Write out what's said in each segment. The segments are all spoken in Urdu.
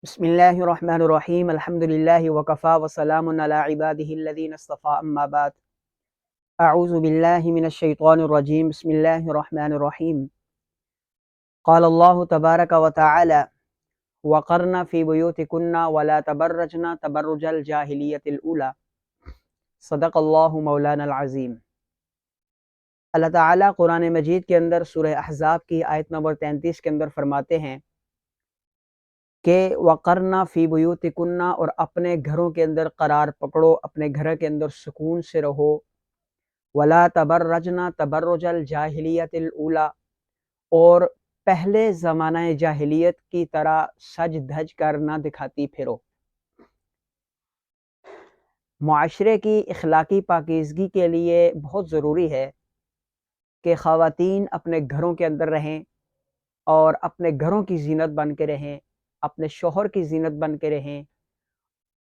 بسم الله الرحمن الرحيم الحمد لله وكفى وسلام على عباده الذين اصطفى أما بعد أعوذ بالله من الشيطان الرجيم بسم الله الرحمن الرحيم قال الله تبارك وتعالى وقرن في بيوتكن ولا تبرجن تبرج الجاهلية الأولى صدق اللہ مولانا العظیم۔ اللہ تعالیٰ قرآن مجید کے اندر سورہ احزاب کی آیت نمبر 33 کے اندر فرماتے ہیں کہ وقرنا فی بیوتکن، اور اپنے گھروں کے اندر قرار پکڑو، اپنے گھر کے اندر سکون سے رہو، ولا تبرجنا تبرج الجاہلیت الاولی، اور پہلے زمانہ جاہلیت کی طرح سج دھج کر نہ دکھاتی پھرو۔ معاشرے کی اخلاقی پاکیزگی کے لیے بہت ضروری ہے کہ خواتین اپنے گھروں کے اندر رہیں اور اپنے گھروں کی زینت بن کے رہیں، اپنے شوہر کی زینت بن کے رہیں،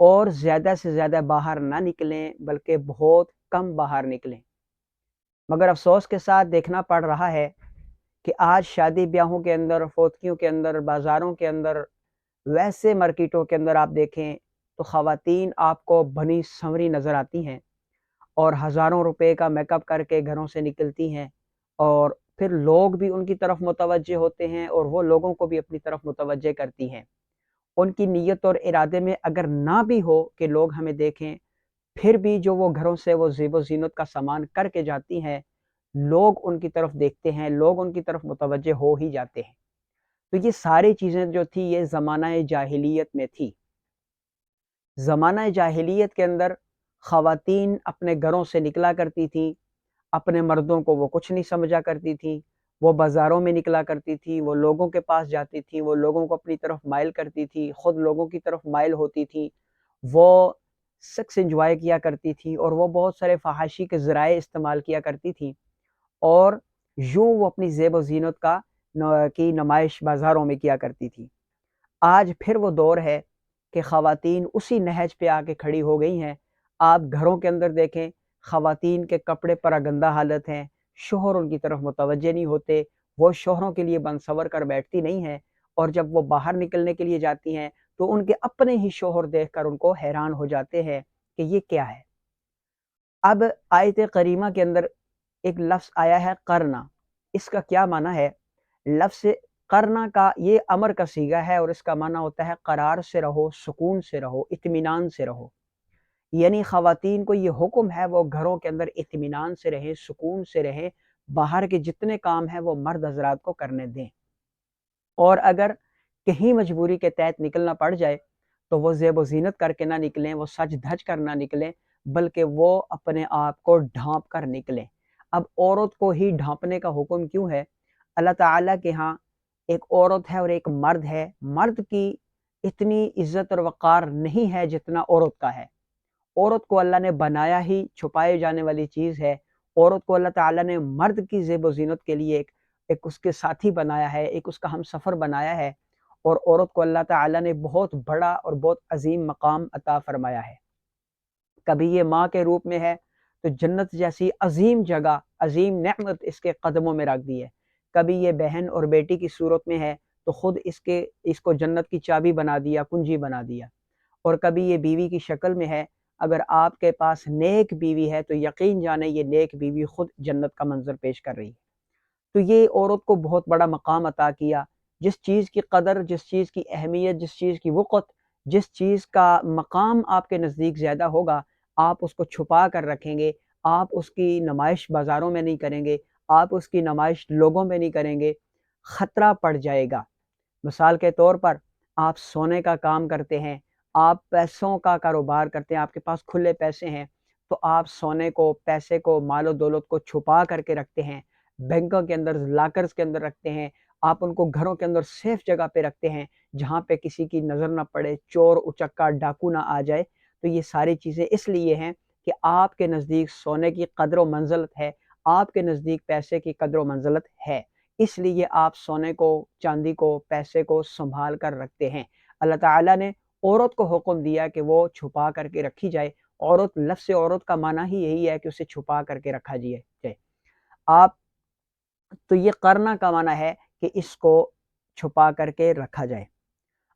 اور زیادہ سے زیادہ باہر نہ نکلیں بلکہ بہت کم باہر نکلیں۔ مگر افسوس کے ساتھ دیکھنا پڑ رہا ہے کہ آج شادی بیاہوں کے اندر، فوتکیوں کے اندر، بازاروں کے اندر، ویسے مارکیٹوں کے اندر آپ دیکھیں تو خواتین آپ کو بنی سنوری نظر آتی ہیں اور ہزاروں روپے کا میک اپ کر کے گھروں سے نکلتی ہیں، اور پھر لوگ بھی ان کی طرف متوجہ ہوتے ہیں اور وہ لوگوں کو بھی اپنی طرف متوجہ کرتی ہیں۔ ان کی نیت اور ارادے میں اگر نہ بھی ہو کہ لوگ ہمیں دیکھیں، پھر بھی جو وہ گھروں سے وہ زیب و زینت کا سامان کر کے جاتی ہیں، لوگ ان کی طرف دیکھتے ہیں، لوگ ان کی طرف متوجہ ہو ہی جاتے ہیں۔ تو یہ ساری چیزیں جو تھی یہ زمانہ جاہلیت میں تھی۔ زمانہ جاہلیت کے اندر خواتین اپنے گھروں سے نکلا کرتی تھیں، اپنے مردوں کو وہ کچھ نہیں سمجھا کرتی تھیں، وہ بازاروں میں نکلا کرتی تھی، وہ لوگوں کے پاس جاتی تھی، وہ لوگوں کو اپنی طرف مائل کرتی تھی، خود لوگوں کی طرف مائل ہوتی تھی، وہ سیکس انجوائے کیا کرتی تھی، اور وہ بہت سارے فحاشی کے ذرائع استعمال کیا کرتی تھی، اور یوں وہ اپنی زیب و زینت کی نمائش بازاروں میں کیا کرتی تھی۔ آج پھر وہ دور ہے کہ خواتین اسی نہج پہ آ کے کھڑی ہو گئی ہیں۔ آپ گھروں کے اندر دیکھیں، خواتین کے کپڑے پراگندہ حالت ہیں، شوہر ان کی طرف متوجہ نہیں ہوتے، وہ شوہروں کے لیے بنسور کر بیٹھتی نہیں ہیں، اور جب وہ باہر نکلنے کے لیے جاتی ہیں تو ان کے اپنے ہی شوہر دیکھ کر ان کو حیران ہو جاتے ہیں کہ یہ کیا ہے۔ اب آیت کریمہ کے اندر ایک لفظ آیا ہے قرنا، اس کا کیا معنی ہے؟ لفظ قرنا کا یہ امر کا صیغہ ہے، اور اس کا معنی ہوتا ہے قرار سے رہو، سکون سے رہو، اطمینان سے رہو۔ یعنی خواتین کو یہ حکم ہے وہ گھروں کے اندر اطمینان سے رہیں، سکون سے رہیں، باہر کے جتنے کام ہیں وہ مرد حضرات کو کرنے دیں، اور اگر کہیں مجبوری کے تحت نکلنا پڑ جائے تو وہ زیب و زینت کر کے نہ نکلیں، وہ سج دھج کر نہ نکلیں، بلکہ وہ اپنے آپ کو ڈھانپ کر نکلیں۔ اب عورت کو ہی ڈھانپنے کا حکم کیوں ہے؟ اللہ تعالیٰ کے ہاں ایک عورت ہے اور ایک مرد ہے، مرد کی اتنی عزت اور وقار نہیں ہے جتنا عورت کا ہے۔ عورت کو اللہ نے بنایا ہی چھپائے جانے والی چیز ہے۔ عورت کو اللہ تعالیٰ نے مرد کی زیب و زینت کے لیے ایک اس کے ساتھی بنایا ہے، ایک اس کا ہم سفر بنایا ہے، اور عورت کو اللہ تعالیٰ نے بہت بڑا اور بہت عظیم مقام عطا فرمایا ہے۔ کبھی یہ ماں کے روپ میں ہے تو جنت جیسی عظیم جگہ، عظیم نعمت اس کے قدموں میں رکھ دی ہے۔ کبھی یہ بہن اور بیٹی کی صورت میں ہے تو خود اس کو جنت کی چابی بنا دیا، کنجی بنا دیا، اور کبھی یہ بیوی کی شکل میں ہے۔ اگر آپ کے پاس نیک بیوی ہے تو یقین جانے یہ نیک بیوی خود جنت کا منظر پیش کر رہی ہے۔ تو یہ عورت کو بہت بڑا مقام عطا کیا۔ جس چیز کی قدر، جس چیز کی اہمیت، جس چیز کی وقت، جس چیز کا مقام آپ کے نزدیک زیادہ ہوگا، آپ اس کو چھپا کر رکھیں گے، آپ اس کی نمائش بازاروں میں نہیں کریں گے، آپ اس کی نمائش لوگوں میں نہیں کریں گے، خطرہ پڑ جائے گا۔ مثال کے طور پر آپ سونے کا کام کرتے ہیں، آپ پیسوں کا کاروبار کرتے ہیں، آپ کے پاس کھلے پیسے ہیں، تو آپ سونے کو، پیسے کو، مال و دولت کو چھپا کر کے رکھتے ہیں، بینکوں کے اندر، لاکرز کے اندر رکھتے ہیں، آپ ان کو گھروں کے اندر سیف جگہ پہ رکھتے ہیں جہاں پہ کسی کی نظر نہ پڑے، چور اچکا ڈاکو نہ آ جائے۔ تو یہ ساری چیزیں اس لیے ہیں کہ آپ کے نزدیک سونے کی قدر و منزلت ہے، آپ کے نزدیک پیسے کی قدر و منزلت ہے، اس لیے آپ سونے کو، چاندی کو، پیسے کو سنبھال کر رکھتے ہیں۔ اللہ تعالیٰ نے عورت کو حکم دیا کہ وہ چھپا کر کے رکھی جائے۔ عورت، لفظ عورت کا معنی ہی یہی ہے کہ اسے چھپا کر کے رکھا جائے۔ آپ تو یہ کرنا کا معنی ہے کہ اس کو چھپا کر کے رکھا جائے۔